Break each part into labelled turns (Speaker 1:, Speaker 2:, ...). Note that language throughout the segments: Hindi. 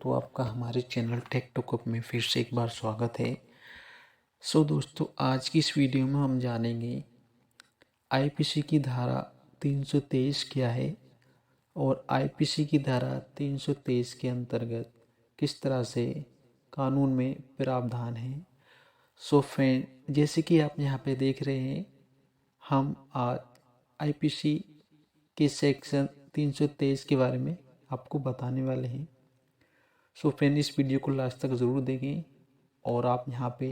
Speaker 1: दोस्तों, आपका हमारे चैनल टेक टॉक में फिर से एक बार स्वागत है। दोस्तों, आज की इस वीडियो में हम जानेंगे आईपीसी की धारा 323 क्या है और आईपीसी की धारा 323 के अंतर्गत किस तरह से कानून में प्रावधान है। फ्रेंड, जैसे कि आप यहाँ पे देख रहे हैं, हम आज आईपीसी के सेक्शन 323 के बारे में आपको बताने वाले हैं। फ्रेंड, इस वीडियो को लास्ट तक ज़रूर देखें और आप यहाँ पे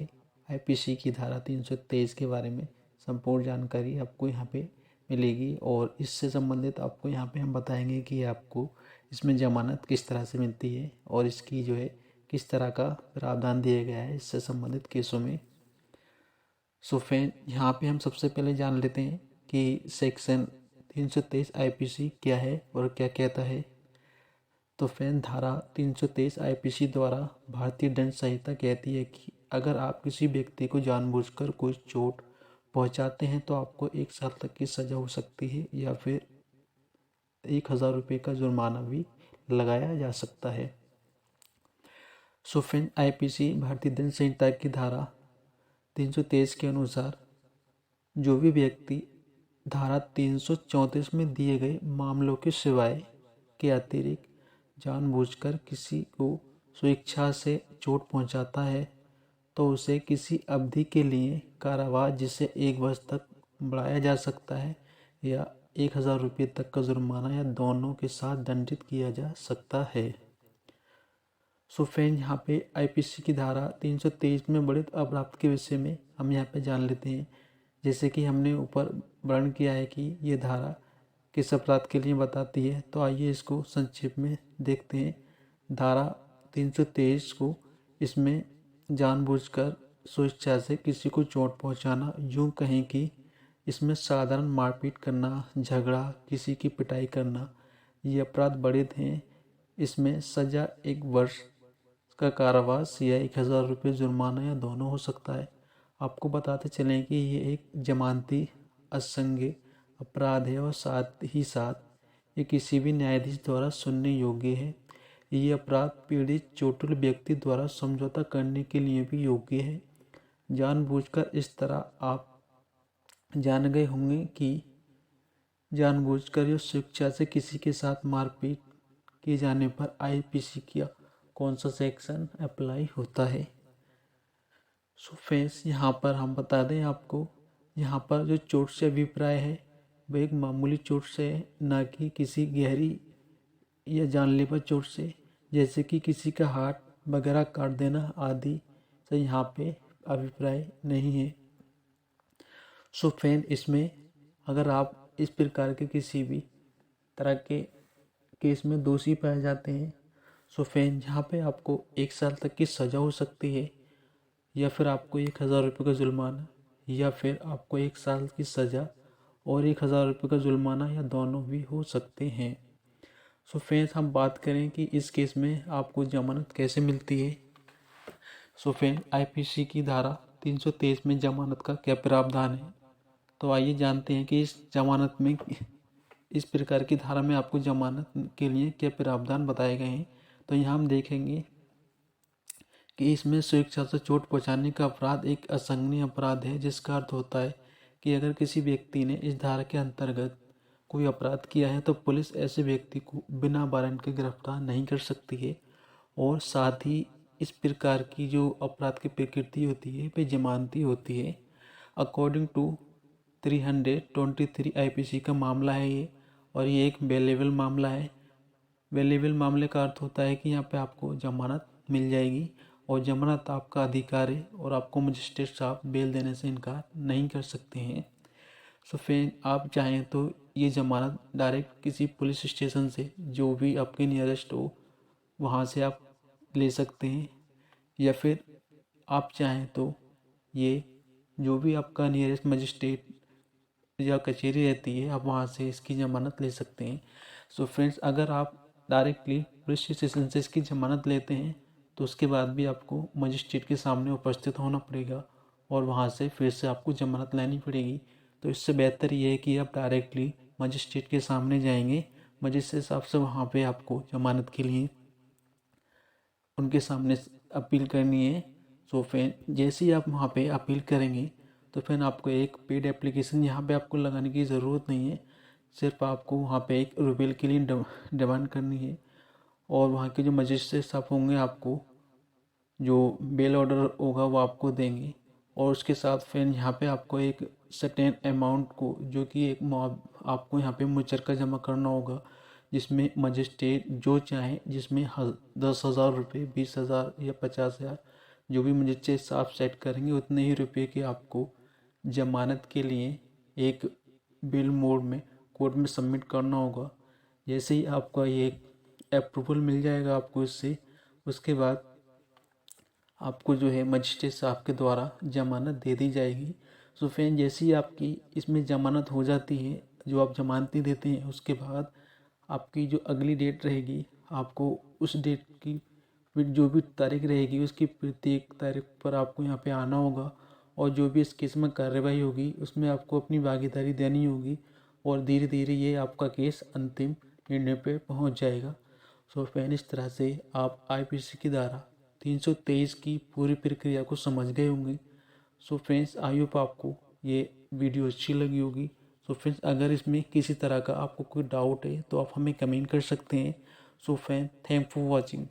Speaker 1: आईपीसी की धारा 323 के बारे में संपूर्ण जानकारी आपको यहाँ पे मिलेगी और इससे संबंधित आपको यहाँ पे हम बताएंगे कि आपको इसमें ज़मानत किस तरह से मिलती है और इसकी जो है किस तरह का प्रावधान दिया गया है इससे संबंधित केसों में। फ्रेंड, यहाँ पे हम सबसे पहले जान लेते हैं कि सेक्शन 323 आईपीसी क्या है और क्या कहता है। तो फ्रेंड, धारा 323 आईपीसी द्वारा भारतीय दंड संहिता कहती है कि अगर आप किसी व्यक्ति को जानबूझकर कोई चोट पहुंचाते हैं तो आपको 1 साल तक की सज़ा हो सकती है या फिर 1000 रुपये का जुर्माना भी लगाया जा सकता है। फ्रेंड, आईपीसी भारतीय दंड संहिता की धारा 323 के अनुसार जो भी व्यक्ति धारा 334 में दिए गए मामलों के सिवाय के अतिरिक्त जानबूझकर किसी को स्वेच्छा से चोट पहुंचाता है तो उसे किसी अवधि के लिए कारावास जिसे 1 वर्ष तक बढ़ाया जा सकता है या 1000 रुपये तक का जुर्माना या दोनों के साथ दंडित किया जा सकता है। फ्रेंड, यहाँ पे आईपीसी की धारा 323 में बड़े अपराध के विषय में हम यहाँ पे जान लेते हैं। जैसे कि हमने ऊपर वर्णन किया है कि ये धारा किस अपराध के लिए बताती है, तो आइए इसको संक्षेप में देखते हैं। धारा 323 को इसमें जानबूझकर स्वेच्छा से किसी को चोट पहुंचाना, यूँ कहें कि इसमें साधारण मारपीट करना, झगड़ा, किसी की पिटाई करना, ये अपराध बड़े हैं। इसमें सज़ा 1 वर्ष का कारावास या 1000 रुपये जुर्माना या दोनों हो सकता है। आपको बताते चलें कि ये एक जमानती असंज्ञेय अपराध है और साथ ही साथ ये किसी भी न्यायाधीश द्वारा सुनने योग्य है। ये अपराध पीड़ित चोटिल व्यक्ति द्वारा समझौता करने के लिए भी योग्य है। जानबूझकर इस तरह आप जान गए होंगे कि जानबूझकर या स्वेच्छा से किसी के साथ मारपीट किए जाने पर आईपीसी का कौन सा सेक्शन अप्लाई होता है। फ्रेंड्स, यहाँ पर हम बता दें आपको, यहाँ पर जो चोट से अभिप्राय है वह एक मामूली चोट से है, ना कि किसी गहरी या जानलेवा चोट से, जैसे कि किसी का हाथ वगैरह काट देना आदि से यहाँ पे अभिप्राय नहीं है। फ्रेंड, इसमें अगर आप इस प्रकार के किसी भी तरह के केस में दोषी पाए जाते हैं फ्रेंड, यहाँ पे आपको 1 साल तक की सज़ा हो सकती है या फिर आपको 1000 रुपये का जुर्माना या फिर आपको 1 साल की सज़ा और 1000 रुपये का जुर्माना या दोनों भी हो सकते हैं। फ्रेंड्स, हम बात करें कि इस केस में आपको जमानत कैसे मिलती है। फ्रेंड, आईपीसी की धारा 323 में जमानत का क्या प्रावधान है, तो आइए जानते हैं कि इस जमानत में इस प्रकार की धारा में आपको जमानत के लिए क्या प्रावधान बताए गए हैं। तो यहाँ हम देखेंगे कि इसमें स्वेच्छा से चोट पहुंचाने का अपराध एक असंज्ञेय अपराध है, जिसका अर्थ होता है कि अगर किसी व्यक्ति ने इस धारा के अंतर्गत कोई अपराध किया है तो पुलिस ऐसे व्यक्ति को बिना वारंट के गिरफ्तार नहीं कर सकती है और साथ ही इस प्रकार की जो अपराध की प्रकृति होती है वे जमानती होती है। अकॉर्डिंग टू 323 आईपीसी का मामला है ये, और ये एक बेलेबल मामला है। बेलेबल मामले का अर्थ होता है कि यहाँ पे आपको जमानत मिल जाएगी और जमानत आपका अधिकार है और आपको मजिस्ट्रेट साहब बेल देने से इनकार नहीं कर सकते हैं। फ्रेंड, आप चाहें तो ये जमानत डायरेक्ट किसी पुलिस स्टेशन से जो भी आपके नियरेस्ट हो वहाँ से आप ले सकते हैं या फिर आप चाहें तो ये जो भी आपका नियरेस्ट मजिस्ट्रेट या कचहरी रहती है आप वहाँ से इसकी ज़मानत ले सकते हैं। फ्रेंड्स, अगर आप डायरेक्टली पुलिस स्टेशन से इसकी ज़मानत लेते हैं तो उसके बाद भी आपको मजिस्ट्रेट के सामने उपस्थित होना पड़ेगा और वहाँ से फिर से आपको ज़मानत लेनी पड़ेगी। तो इससे बेहतर ये है कि आप डायरेक्टली मजिस्ट्रेट के सामने जाएंगे, मजिस्ट्रेट साहब से वहाँ पे आपको ज़मानत के लिए उनके सामने अपील करनी है। सो फ्रेंड, जैसे ही आप वहाँ पे अपील करेंगे तो फिर आपको एक पेड एप्लीकेशन यहाँ पे आपको लगाने की ज़रूरत नहीं है। सिर्फ आपको वहाँ पे एक रुपये के लिए डिमांड करनी है, और वहाँ के जो मजिस्ट्रेट साहब होंगे आपको जो बेल ऑर्डर होगा वो आपको देंगे। और उसके साथ फिर यहाँ पे आपको एक सर्टेन अमाउंट को, जो कि एक आपको यहाँ पे मुचलका जमा करना होगा, जिसमें मजिस्ट्रेट जो चाहे, जिसमें 10,000 रुपये, 20,000 या 50,000, जो भी मजिस्ट्रेट साहब सेट करेंगे उतने ही रुपये के आपको जमानत के लिए एक बिल मोड में कोर्ट में सबमिट करना होगा। जैसे ही आपका ये अप्रूवल मिल जाएगा आपको इससे, उसके बाद आपको जो है मजिस्ट्रेट साहब के द्वारा जमानत दे दी जाएगी। सो फ्रेंड, जैसे ही आपकी इसमें जमानत हो जाती है, जो आप जमानती देते हैं, उसके बाद आपकी जो अगली डेट रहेगी, आपको उस डेट की फिर जो भी तारीख रहेगी उसकी प्रत्येक तारीख पर आपको यहाँ पे आना होगा, और जो भी इस केस में कार्रवाई होगी उसमें आपको अपनी भागीदारी देनी होगी, और धीरे धीरे ये आपका केस अंतिम निर्णय पे पहुँच जाएगा। सो फ्रेंड, इस तरह से आप आईपीसी की धारा 323 की पूरी प्रक्रिया को समझ गए होंगे। सो फ्रेंड्स, आई होप आपको ये वीडियो अच्छी लगी होगी। सो फ्रेंड्स, अगर इसमें किसी तरह का आपको कोई डाउट है तो आप हमें कमेंट कर सकते हैं। So friend, thank for watching.